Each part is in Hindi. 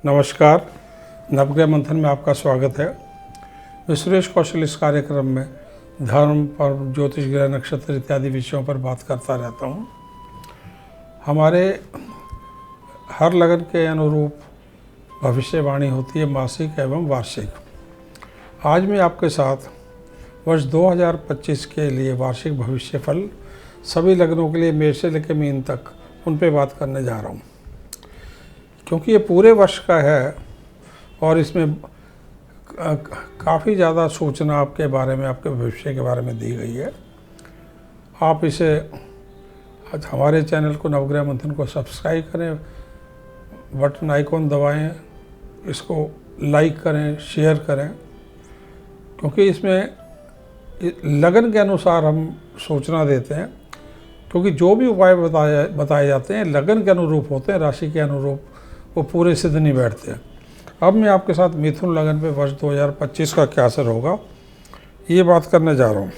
नमस्कार, नवग्रह मंथन में आपका स्वागत है। मैं सुरेश कौशल इस कार्यक्रम में धर्म, पर्व, ज्योतिष, ग्रह, नक्षत्र इत्यादि विषयों पर बात करता रहता हूँ। हमारे हर लगन के अनुरूप भविष्यवाणी होती है, मासिक एवं वार्षिक। आज मैं आपके साथ वर्ष 2025 के लिए वार्षिक भविष्य फल सभी लग्नों के लिए मेष से लेकर मीन तक उन पे बात करने जा रहा हूँ, क्योंकि ये पूरे वर्ष का है और इसमें काफ़ी ज़्यादा सूचना आपके बारे में, आपके भविष्य के बारे में दी गई है। आप इसे आज हमारे चैनल को नवग्रह मंथन को सब्सक्राइब करें, बटन आइकॉन दबाएं, इसको लाइक करें, शेयर करें, क्योंकि इसमें लगन के अनुसार हम सूचना देते हैं। क्योंकि जो भी उपाय बताए जाते हैं लगन के अनुरूप होते हैं, राशि के अनुरूप वो पूरे सिद्ध नहीं बैठते। अब मैं आपके साथ मिथुन लगन पे वर्ष 2025 का क्या असर होगा ये बात करने जा रहा हूँ।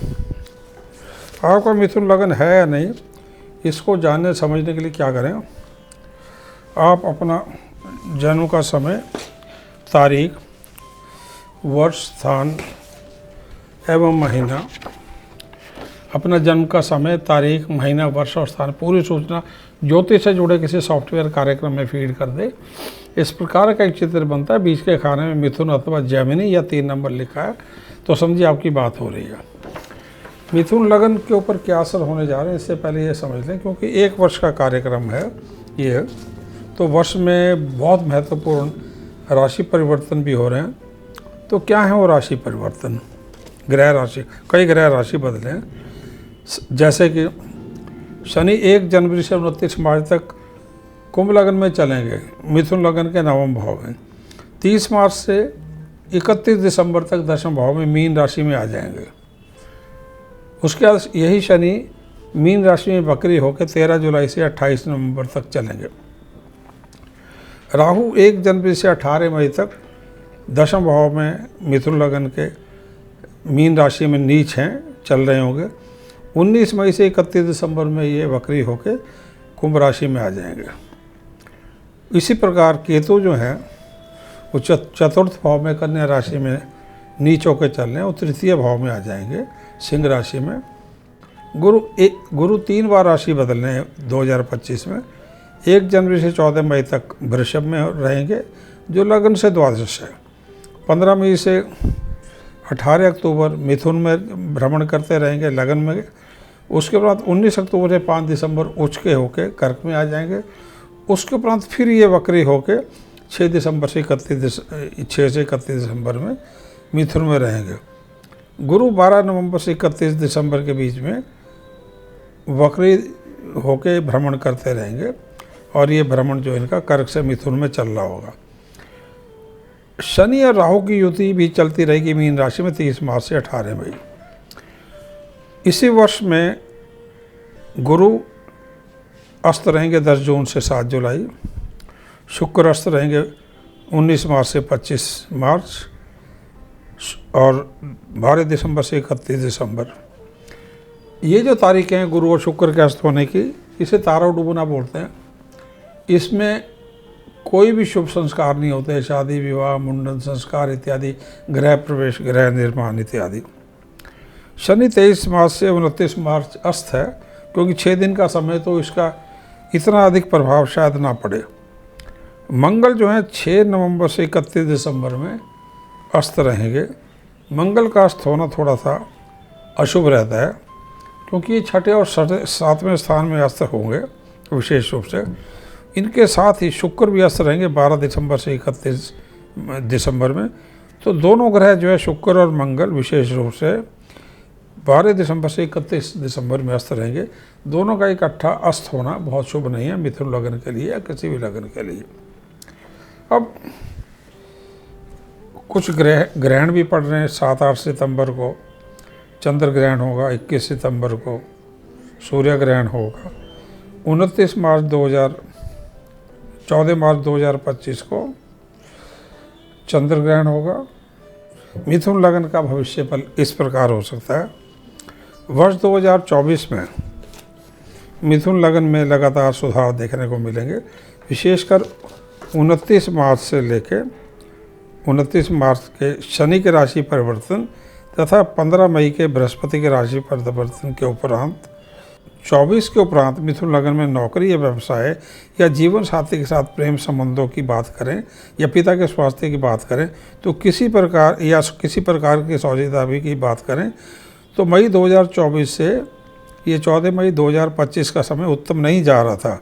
आपका मिथुन लगन है या नहीं, इसको जानने समझने के लिए क्या करें, आप अपना जन्म का समय, तारीख, वर्ष, स्थान एवं महीना, अपना जन्म का समय, तारीख, महीना, वर्ष और स्थान पूरी सूचना ज्योतिष से जुड़े किसी सॉफ्टवेयर कार्यक्रम में फीड कर दे। इस प्रकार का एक चित्र बनता है, बीच के खाने में मिथुन अथवा जेमिनी या 3 नंबर लिखा है, तो समझिए आपकी बात हो रही है। मिथुन लगन के ऊपर क्या असर होने जा रहे हैं इससे पहले ये समझ लें, क्योंकि 1 वर्ष का कार्यक्रम है ये, तो वर्ष में बहुत महत्वपूर्ण राशि परिवर्तन भी हो रहे हैं। तो क्या है वो राशि परिवर्तन? ग्रह राशि, कई ग्रह राशि बदले हैं। जैसे कि शनि 1 जनवरी से 29 मार्च तक कुंभ लगन में चलेंगे, मिथुन लगन के 9वें भाव में। 30 मार्च से 31 दिसंबर तक 10वें भाव में मीन राशि में आ जाएंगे। उसके बाद यही शनि मीन राशि में वक्री होकर 13 जुलाई से 28 नवंबर तक चलेंगे। राहु 1 जनवरी से 18 मई तक 10वें भाव में मिथुन लगन के मीन राशि में नीच हैं, चल रहे होंगे। 19 मई से 31 दिसंबर में ये वक्री होकर कुंभ राशि में आ जाएंगे। इसी प्रकार केतु जो हैं वो चतुर्थ भाव में कन्या राशि में नीच होकर चल रहे हैं, वो 3य भाव में आ जाएंगे सिंह राशि में। गुरु 3 बार राशि बदल रहे हैं 2025 में। 1 जनवरी से 14 मई तक वृषभ में रहेंगे, जो लगन से द्वादश है। 15 मई से 18 अक्टूबर मिथुन में भ्रमण करते रहेंगे लगन में। उसके बाद 19 अक्टूबर से 5 दिसंबर उच्च के होके कर्क में आ जाएंगे। उसके उपरांत फिर ये वक्री होके 6 दिसंबर से 31 दिसंबर में मिथुन में रहेंगे। गुरु 12 नवंबर से 31 दिसंबर के बीच में वक्री होके भ्रमण करते रहेंगे, और ये भ्रमण जो इनका कर्क से मिथुन में चल रहा होगा। शनि और राहु की युति भी चलती रहेगी मीन राशि में 30 मार्च से 18 मई। इसी वर्ष में गुरु अस्त रहेंगे 10 जून से 7 जुलाई। शुक्र अस्त रहेंगे 19 मार्च से 25 मार्च, और 12 दिसंबर से 31 दिसंबर। ये जो तारीखें हैं गुरु और शुक्र के अस्त होने की, इसे तारा डूबना बोलते हैं। इसमें कोई भी शुभ संस्कार नहीं होते, शादी, विवाह, मुंडन संस्कार इत्यादि, गृह प्रवेश, गृह निर्माण इत्यादि। शनि 23 मार्च से 29 मार्च अस्त है, क्योंकि 6 दिन का समय, तो इसका इतना अधिक प्रभाव शायद ना पड़े। मंगल जो है 6 नवंबर से 31 दिसंबर में अस्त रहेंगे। मंगल का अस्त होना थोड़ा सा अशुभ रहता है, क्योंकि ये 6ठे और 7वें स्थान में अस्त होंगे विशेष रूप से। इनके साथ ही शुक्र भी अस्त रहेंगे 12 दिसंबर से 31 दिसंबर में। तो दोनों ग्रह जो है शुक्र और मंगल विशेष रूप से 12 दिसंबर से 31 दिसंबर में अस्त रहेंगे। दोनों का इकट्ठा अस्त होना बहुत शुभ नहीं है मिथुन लगन के लिए या किसी भी लगन के लिए। अब कुछ ग्रहण भी पड़ रहे हैं। 7-8 सितंबर को चंद्र ग्रहण होगा, 21 सितंबर को सूर्य ग्रहण होगा, 14 मार्च 2025 को चंद्र ग्रहण होगा। मिथुन लगन का भविष्य फल इस प्रकार हो सकता है। वर्ष 2024 में मिथुन लगन में लगातार सुधार देखने को मिलेंगे। विशेषकर 29 मार्च से लेके 29 मार्च के शनि के राशि परिवर्तन तथा 15 मई के बृहस्पति के राशि परिवर्तन के उपरांत 24 के उपरांत मिथुन लग्न में नौकरी या व्यवसाय या जीवन साथी के साथ प्रेम संबंधों की बात करें या पिता के स्वास्थ्य की बात करें तो किसी प्रकार की साझेदारी की बात करें तो मई 2024 से ये 14 मई 2025 का समय उत्तम नहीं जा रहा था।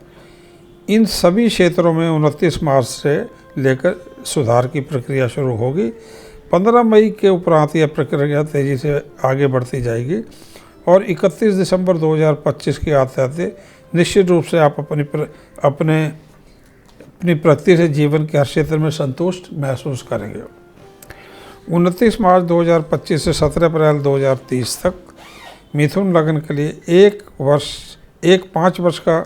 इन सभी क्षेत्रों में 29 मार्च से लेकर सुधार की प्रक्रिया शुरू होगी। 15 मई के उपरांत यह प्रक्रिया तेज़ी से आगे बढ़ती जाएगी और 31 दिसंबर 2025 के आते आते निश्चित रूप से आप अपनी प्रगति से जीवन के हर क्षेत्र में संतुष्ट महसूस करेंगे। 29 मार्च 2025 से 17 अप्रैल 2030 तक मिथुन लग्न के लिए 5 वर्ष का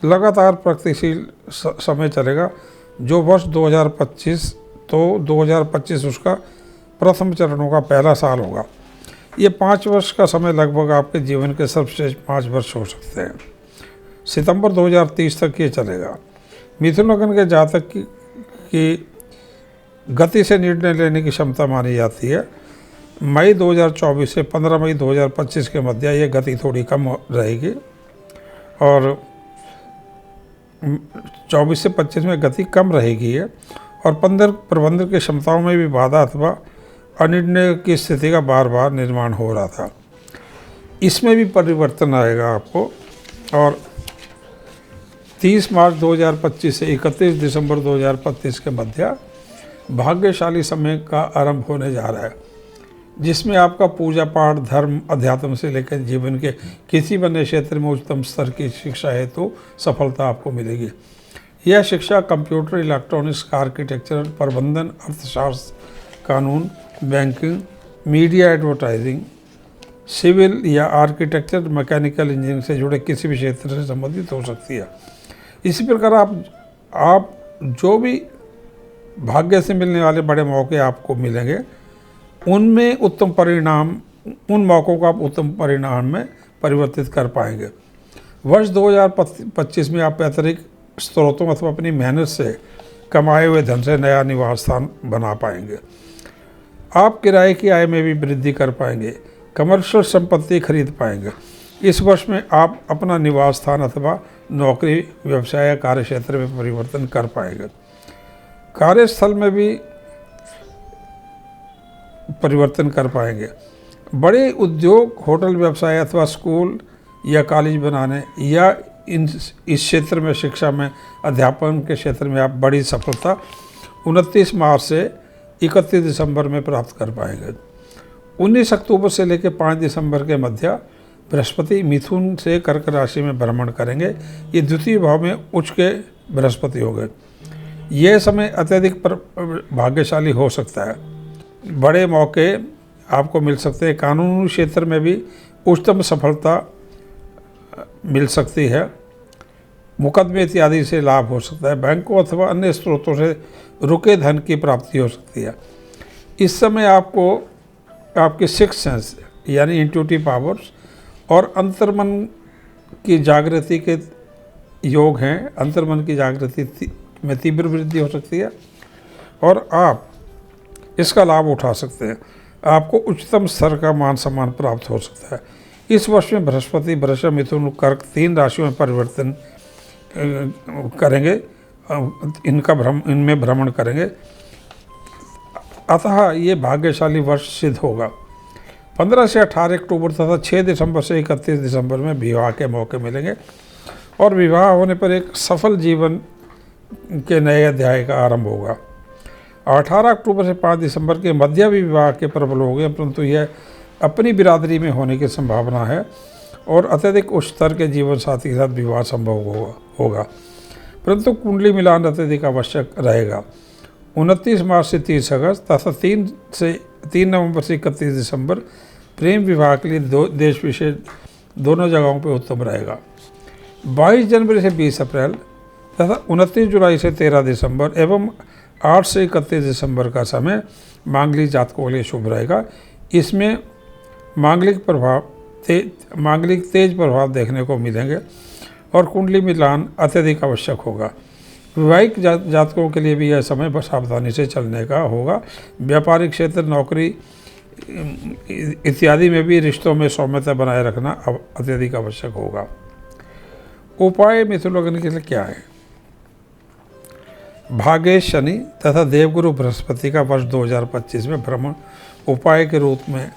लगातार प्रगतिशील समय चलेगा। जो वर्ष 2025 उसका प्रथम चरणों का पहला साल होगा। ये 5 वर्ष का समय लगभग आपके जीवन के सर्वश्रेष्ठ 5 वर्ष हो सकते हैं। सितंबर 2030 तक ये चलेगा। मिथुन लग्न के जातक की गति से निर्णय लेने की क्षमता मानी जाती है। मई 2024 से 15 मई 2025 के मध्य ये गति थोड़ी कम रहेगी और 24 से 25 में गति कम रहेगी है और प्रबंधन की क्षमताओं में भी बाधा अथवा अनिर्णय की स्थिति का बार बार निर्माण हो रहा था। इसमें भी परिवर्तन आएगा आपको और 30 मार्च 2025 से 31 दिसंबर 2025 के मध्य भाग्यशाली समय का आरंभ होने जा रहा है, जिसमें आपका पूजा पाठ, धर्म, अध्यात्म से लेकर जीवन के किसी भी अन्य क्षेत्र में उच्चतम स्तर की शिक्षा है तो सफलता आपको मिलेगी। यह शिक्षा कंप्यूटर, इलेक्ट्रॉनिक्स, आर्किटेक्चर, प्रबंधन, अर्थशास्त्र, कानून, बैंकिंग, मीडिया, एडवर्टाइजिंग, सिविल या आर्किटेक्चर, मैकेनिकल इंजीनियरिंग से जुड़े किसी भी क्षेत्र से संबंधित हो सकती है। इसी प्रकार आप जो भी भाग्य से मिलने वाले बड़े मौके आपको मिलेंगे उनमें उन मौक़ों को आप उत्तम परिणाम में परिवर्तित कर पाएंगे। वर्ष 2025 में आप अतिरिक्त स्रोतों अथवा अपनी मेहनत से कमाए हुए धन से नया निवास स्थान बना पाएंगे। आप किराए की आय में भी वृद्धि कर पाएंगे, कमर्शियल संपत्ति खरीद पाएंगे। इस वर्ष में आप अपना निवास स्थान अथवा नौकरी, व्यवसाय या कार्य क्षेत्र में परिवर्तन कर पाएंगे। कार्यस्थल में भी परिवर्तन कर पाएंगे। बड़े उद्योग, होटल व्यवसाय अथवा स्कूल या कॉलेज बनाने या इस क्षेत्र में शिक्षा में, अध्यापन के क्षेत्र में आप बड़ी सफलता 29 मार्च से 31 दिसंबर में प्राप्त कर पाएंगे। 19 अक्टूबर से लेकर 5 दिसंबर के मध्य बृहस्पति मिथुन से कर्क राशि में भ्रमण करेंगे। ये द्वितीय भाव में उच्च के बृहस्पति हो गए। यह समय अत्यधिक भाग्यशाली हो सकता है। बड़े मौके आपको मिल सकते हैं। कानूनी क्षेत्र में भी उच्चतम सफलता मिल सकती है। मुकदमे इत्यादि से लाभ हो सकता है। बैंकों अथवा अन्य स्रोतों से रुके धन की प्राप्ति हो सकती है। इस समय आपको आपके सिक्स सेंस यानी इंट्यूटिव पावर्स और अंतर्मन की जागृति के योग हैं। अंतर्मन की जागृति में तीव्र वृद्धि हो सकती है और आप इसका लाभ उठा सकते हैं। आपको उच्चतम स्तर का मान सम्मान प्राप्त हो सकता है। इस वर्ष में बृहस्पति वृषभ, मिथुन, कर्क 3 राशियों में परिवर्तन करेंगे, इनमें भ्रमण करेंगे। अतः ये भाग्यशाली वर्ष सिद्ध होगा। 15 से 18 अक्टूबर तथा 6 दिसंबर से 31 दिसंबर में विवाह के मौके मिलेंगे और विवाह होने पर एक सफल जीवन के नए अध्याय का आरंभ होगा। 18 अक्टूबर से 5 दिसंबर के मध्य भी विवाह के प्रबल हो गए, परंतु यह अपनी बिरादरी में होने की संभावना है और अत्यधिक उच्च स्तर के जीवन साथी के साथ विवाह संभव होगा, परंतु कुंडली मिलान अत्यधिक आवश्यक रहेगा। 29 मार्च से 30 अगस्त तथा 3 नवंबर से 31 दिसंबर प्रेम विवाह के लिए देश विशेष दोनों जगहों पर उत्तम रहेगा। 22 जनवरी से 20 अप्रैल तथा 29 जुलाई से 13 दिसंबर एवं 8 से 31 दिसंबर का समय मांगलिक जातकों के लिए शुभ रहेगा। इसमें मांगलिक तेज प्रभाव देखने को मिलेंगे और कुंडली मिलान अत्यधिक आवश्यक होगा। वैवाहिक जातकों के लिए भी यह समय सावधानी से चलने का होगा। व्यापारिक क्षेत्र, नौकरी इत्यादि में भी रिश्तों में सौम्यता बनाए रखना अत्यधिक आवश्यक होगा। उपाय मिथुन लग्न के लिए क्या है? भाग्येश शनि तथा देवगुरु बृहस्पति का वर्ष 2025 में भ्रमण उपाय के रूप में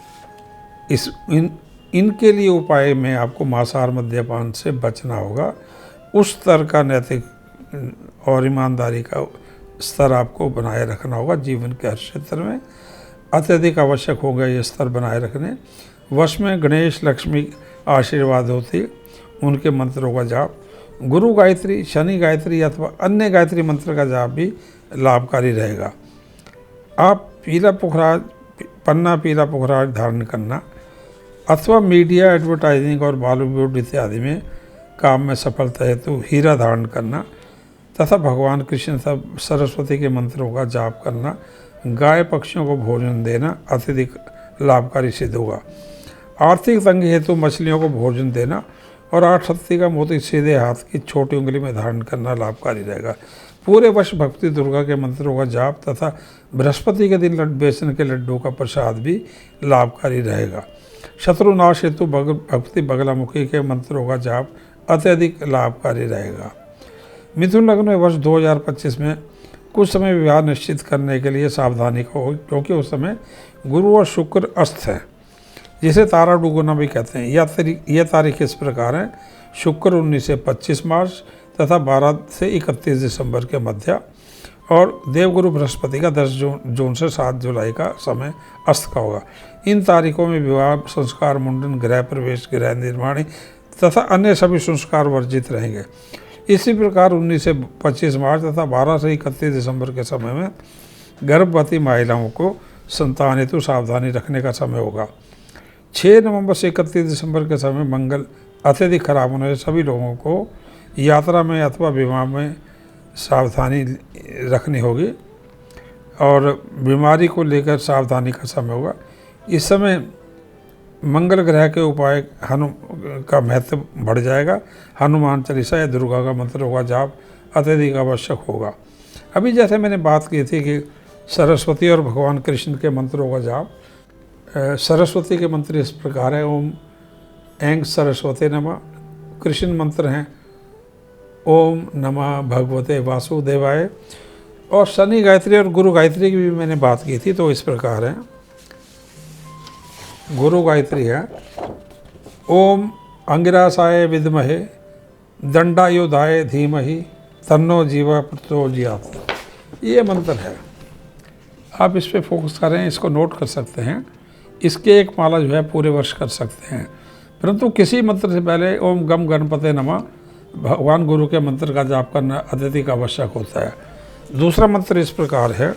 इनके लिए उपाय में आपको मांसाहार मद्यपान से बचना होगा। उस स्तर का नैतिक और ईमानदारी का स्तर आपको बनाए रखना होगा। जीवन के हर क्षेत्र में अत्यधिक आवश्यक होगा ये स्तर बनाए रखने। वर्ष में गणेश लक्ष्मी आशीर्वाद होती, उनके मंत्रों का जाप, गुरु गायत्री, शनि गायत्री अथवा अन्य गायत्री मंत्र का जाप भी लाभकारी रहेगा। आप पन्ना पीला पुखराज धारण करना अथवा मीडिया, एडवर्टाइजिंग और बॉलीवुड इत्यादि में काम में सफलता हेतु हीरा धारण करना तथा भगवान कृष्ण सरस्वती के मंत्रों का जाप करना, गाय पक्षियों को भोजन देना अत्यधिक लाभकारी सिद्ध होगा। आर्थिक तंगी हेतु मछलियों को भोजन देना और 8 शक्ति का मोती सीधे हाथ की छोटी उंगली में धारण करना लाभकारी रहेगा। पूरे वर्ष भक्ति दुर्गा के मंत्रों का जाप तथा बृहस्पति के दिन बेसन के लड्डू का प्रसाद भी लाभकारी रहेगा। शत्रुनाश हेतु भक्ति बगलामुखी के मंत्रों का जाप अत्यधिक लाभकारी रहेगा। मिथुन लग्न में वर्ष 2025 में कुछ समय विवाह निश्चित करने के लिए सावधानी को, क्योंकि उस समय गुरु और शुक्र अस्त है, जिसे तारा डूबना भी कहते हैं। यह तारीख इस प्रकार है: शुक्र 19 से 25 मार्च तथा 12 से 31 दिसंबर के मध्य, और देवगुरु बृहस्पति का 10 जून से 7 जुलाई का समय अस्त का होगा। इन तारीखों में विवाह, संस्कार, मुंडन, गृह प्रवेश, गृह निर्माण तथा अन्य सभी संस्कार वर्जित रहेंगे। इसी प्रकार 19 से 25 मार्च तथा 12 से 31 दिसंबर के समय में गर्भवती महिलाओं को संतान हेतु सावधानी रखने का समय होगा। 6 नवंबर से 31 दिसंबर के समय मंगल अत्यधिक खराब होने से सभी लोगों को यात्रा में अथवा विवाह में सावधानी रखनी होगी और बीमारी को लेकर सावधानी का समय होगा। इस समय मंगल ग्रह के उपाय का महत्व बढ़ जाएगा। हनुमान चालीसा या दुर्गा का मंत्रों का जाप अत्यधिक आवश्यक होगा। अभी जैसे मैंने बात की थी कि सरस्वती और भगवान कृष्ण के मंत्रों का जाप, सरस्वती के मंत्र इस प्रकार है: ओम ऐं सरस्वती नमः। कृष्ण मंत्र हैं ओम नमः भगवते वासुदेवाय। और शनि गायत्री और गुरु गायत्री की भी मैंने बात की थी, तो इस प्रकार है। गुरु गायत्री है ओम अंगिरासाय विद्महे दंडायुधाय धीमहि तन्नो जीवा प्रचोदयात्। ये मंत्र है, आप इस पे फोकस करें, इसको नोट कर सकते हैं। इसके एक माला जो है पूरे वर्ष कर सकते हैं, परंतु किसी मंत्र से पहले ओम गम गणपते नमः भगवान गुरु के मंत्र का जाप करना अत्यधिक आवश्यक होता है। दूसरा मंत्र इस प्रकार है,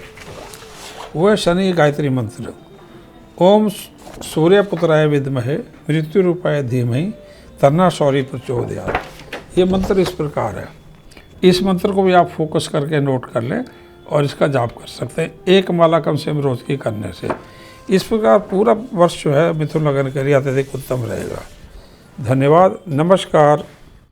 वो है शनि गायत्री मंत्र। ओम सूर्यपुत्राय विद्महे मृत्यु रूपाय धीमहि तन्ना शौर्य प्रचोदयात्। ये मंत्र इस प्रकार है। इस मंत्र को भी आप फोकस करके नोट कर लें और इसका जाप कर सकते हैं, एक माला कम से कम रोज की करने से। इस प्रकार पूरा वर्ष जो है मिथुन लग्न के लिए अत्यधिक उत्तम रहेगा। धन्यवाद, नमस्कार।